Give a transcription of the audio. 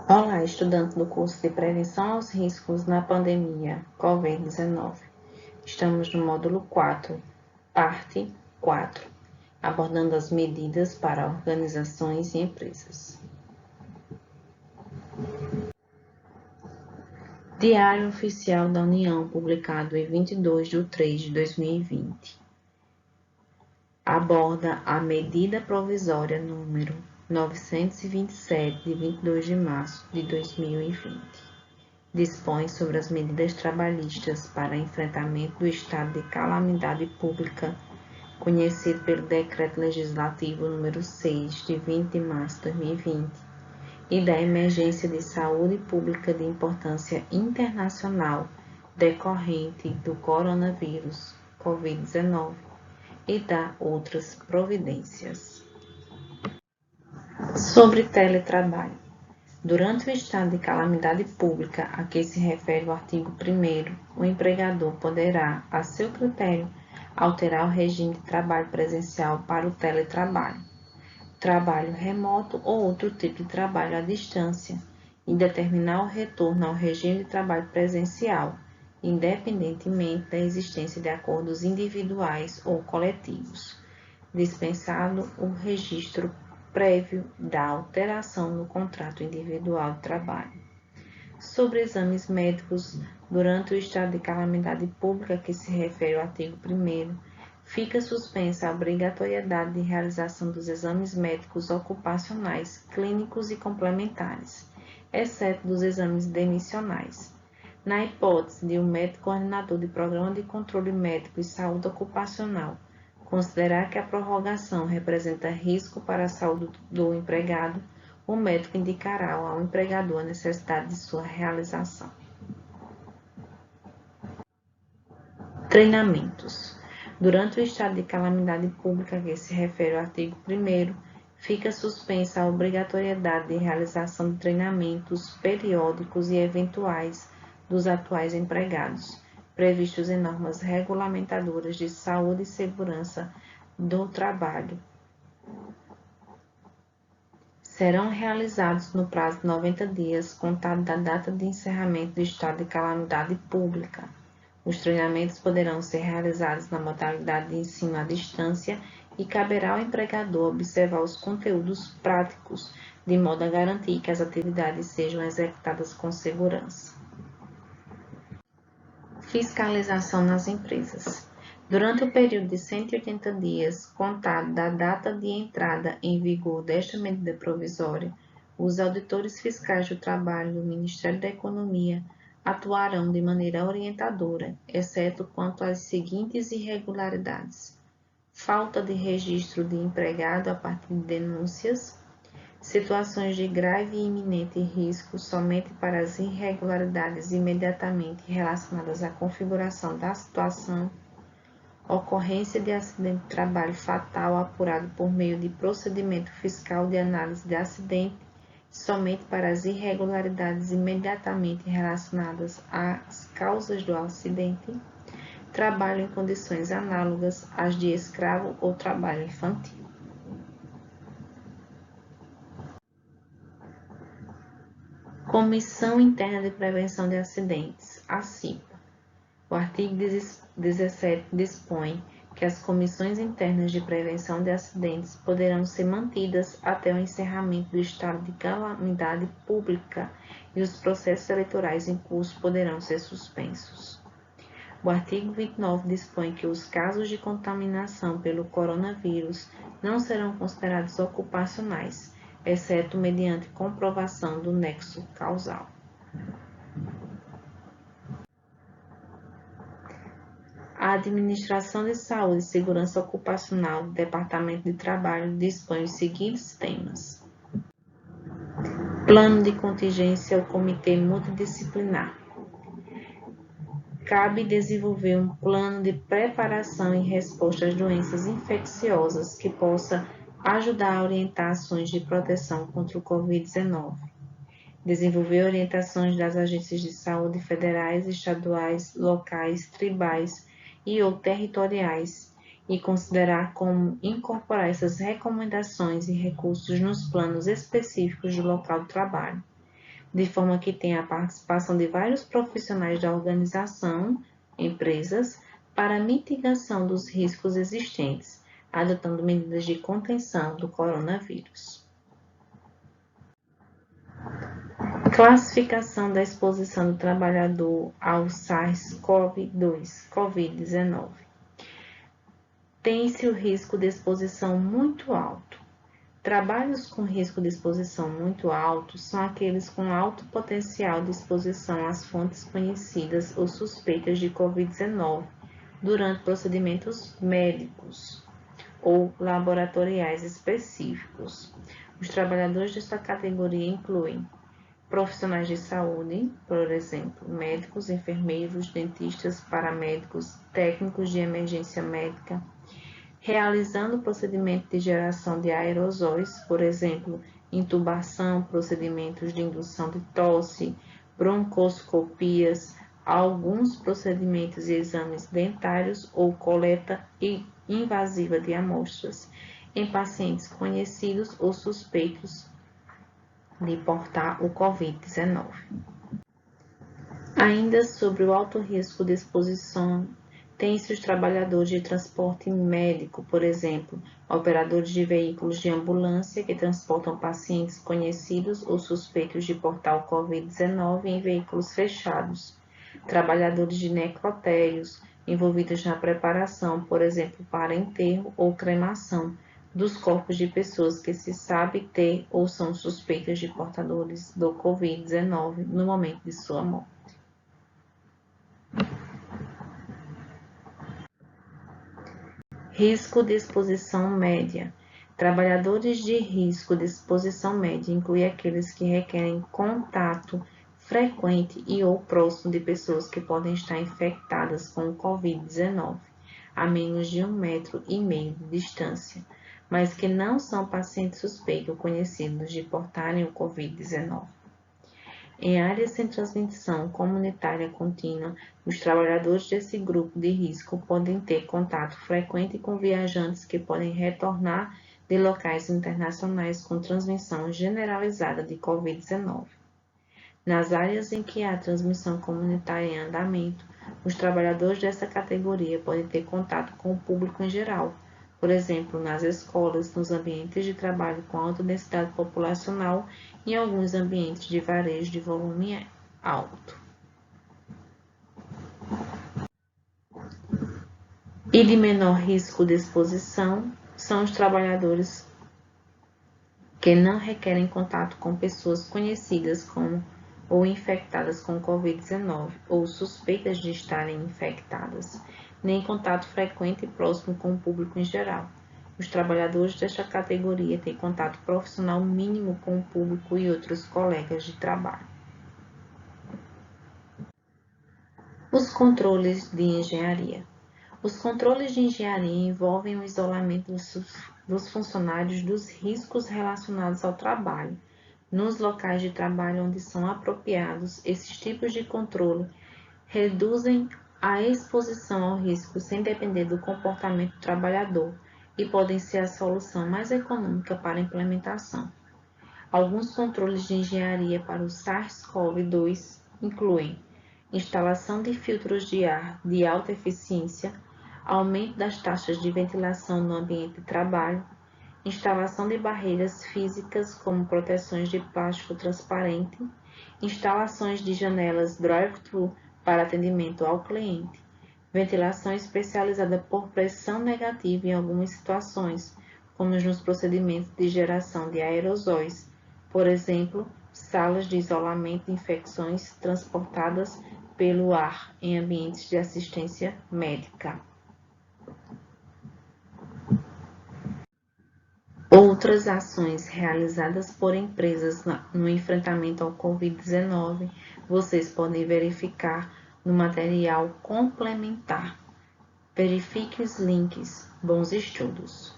Olá, estudante do curso de Prevenção aos Riscos na Pandemia Covid-19. Estamos no módulo 4, parte 4, abordando as medidas para organizações e empresas. Diário Oficial da União, publicado em 22 de 3 de 2020. Aborda a medida provisória número 927, de 22 de março de 2020. Dispõe sobre as medidas trabalhistas para enfrentamento do estado de calamidade pública, conhecido pelo Decreto Legislativo nº 6, de 20 de março de 2020, e da emergência de saúde pública de importância internacional decorrente do coronavírus Covid-19 e da outras providências. Sobre teletrabalho. Durante o estado de calamidade pública a que se refere o artigo 1º, o empregador poderá, a seu critério, alterar o regime de trabalho presencial para o teletrabalho, trabalho remoto ou outro tipo de trabalho à distância, e determinar o retorno ao regime de trabalho presencial, independentemente da existência de acordos individuais ou coletivos, dispensado o registro prévio da alteração no contrato individual de trabalho. Sobre exames médicos, durante o estado de calamidade pública a que se refere o artigo 1º, fica suspensa a obrigatoriedade de realização dos exames médicos ocupacionais, clínicos e complementares, exceto dos exames demissionais. Na hipótese de um médico coordenador de programa de controle médico e saúde ocupacional considerar que a prorrogação representa risco para a saúde do empregado, o médico indicará ao empregador a necessidade de sua realização. Treinamentos. Durante o estado de calamidade pública a que se refere o artigo 1º, fica suspensa a obrigatoriedade de realização de treinamentos periódicos e eventuais dos atuais empregados, previstos em normas regulamentadoras de saúde e segurança do trabalho. Serão realizados no prazo de 90 dias, contado da data de encerramento do estado de calamidade pública. Os treinamentos poderão ser realizados na modalidade de ensino à distância e caberá ao empregador observar os conteúdos práticos, de modo a garantir que as atividades sejam executadas com segurança. Fiscalização nas empresas. Durante o período de 180 dias, contado da data de entrada em vigor desta medida provisória, os auditores fiscais do trabalho do Ministério da Economia atuarão de maneira orientadora, exceto quanto às seguintes irregularidades: falta de registro de empregado a partir de denúncias, situações de grave e iminente risco somente para as irregularidades imediatamente relacionadas à configuração da situação, ocorrência de acidente de trabalho fatal apurado por meio de procedimento fiscal de análise de acidente somente para as irregularidades imediatamente relacionadas às causas do acidente, trabalho em condições análogas às de escravo ou trabalho infantil. Comissão Interna de Prevenção de Acidentes, a CIPA. O artigo 17 dispõe que as comissões internas de prevenção de acidentes poderão ser mantidas até o encerramento do estado de calamidade pública e os processos eleitorais em curso poderão ser suspensos. O artigo 29 dispõe que os casos de contaminação pelo coronavírus não serão considerados ocupacionais, exceto mediante comprovação do nexo causal. A Administração de Saúde e Segurança Ocupacional do Departamento de Trabalho dispõe os seguintes temas: Plano de contingência ao Comitê Multidisciplinar. Cabe desenvolver um plano de preparação em resposta às doenças infecciosas que possa ajudar a orientar ações de proteção contra o Covid-19. Desenvolver orientações das agências de saúde federais, estaduais, locais, tribais e ou territoriais e considerar como incorporar essas recomendações e recursos nos planos específicos do local de trabalho. de forma que tenha a participação de vários profissionais da organização, empresas, para a mitigação dos riscos existentes, adotando medidas de contenção do coronavírus. Classificação da exposição do trabalhador ao SARS-CoV-2, COVID-19. Tem-se o risco de exposição muito alto. Trabalhos com risco de exposição muito alto são aqueles com alto potencial de exposição às fontes conhecidas ou suspeitas de COVID-19 durante procedimentos médicos ou laboratoriais específicos. Os trabalhadores desta categoria incluem profissionais de saúde, por exemplo, médicos, enfermeiros, dentistas, paramédicos, técnicos de emergência médica, realizando o procedimento de geração de aerosóis, por exemplo, intubação, procedimentos de indução de tosse, broncoscopias, alguns procedimentos e exames dentários ou coleta invasiva de amostras em pacientes conhecidos ou suspeitos de portar o COVID-19. Ainda sobre o alto risco de exposição, tem-se os trabalhadores de transporte médico, por exemplo, operadores de veículos de ambulância que transportam pacientes conhecidos ou suspeitos de portar o COVID-19 em veículos fechados, trabalhadores de necrotérios envolvidos na preparação, por exemplo, para enterro ou cremação dos corpos de pessoas que se sabe ter ou são suspeitas de portadores do COVID-19 no momento de sua morte. Risco de exposição média. Trabalhadores de risco de exposição média incluem aqueles que requerem contato frequente e ou próximo de pessoas que podem estar infectadas com o COVID-19 a menos de 1,5 metros de distância, mas que não são pacientes suspeitos ou conhecidos de portarem o COVID-19. Em áreas sem transmissão comunitária contínua, os trabalhadores desse grupo de risco podem ter contato frequente com viajantes que podem retornar de locais internacionais com transmissão generalizada de COVID-19. Nas áreas em que há transmissão comunitária em andamento, os trabalhadores dessa categoria podem ter contato com o público em geral, por exemplo, nas escolas, nos ambientes de trabalho com alta densidade populacional e em alguns ambientes de varejo de volume alto. E de menor risco de exposição são os trabalhadores que não requerem contato com pessoas conhecidas como ou infectadas com Covid-19 ou suspeitas de estarem infectadas, nem contato frequente e próximo com o público em geral. Os trabalhadores desta categoria têm contato profissional mínimo com o público e outros colegas de trabalho. Os controles de engenharia. Os controles de engenharia envolvem o isolamento dos funcionários dos riscos relacionados ao trabalho. Nos locais de trabalho onde são apropriados, esses tipos de controle reduzem a exposição ao risco sem depender do comportamento do trabalhador e podem ser a solução mais econômica para a implementação. Alguns controles de engenharia para o SARS-CoV-2 incluem instalação de filtros de ar de alta eficiência, aumento das taxas de ventilação no ambiente de trabalho, instalação de barreiras físicas como proteções de plástico transparente, instalações de janelas drive-thru para atendimento ao cliente, ventilação especializada por pressão negativa em algumas situações, como nos procedimentos de geração de aerosóis, por exemplo, salas de isolamento de infecções transportadas pelo ar em ambientes de assistência médica. Outras ações realizadas por empresas no enfrentamento ao Covid-19, vocês podem verificar no material complementar. Verifique os links. Bons estudos!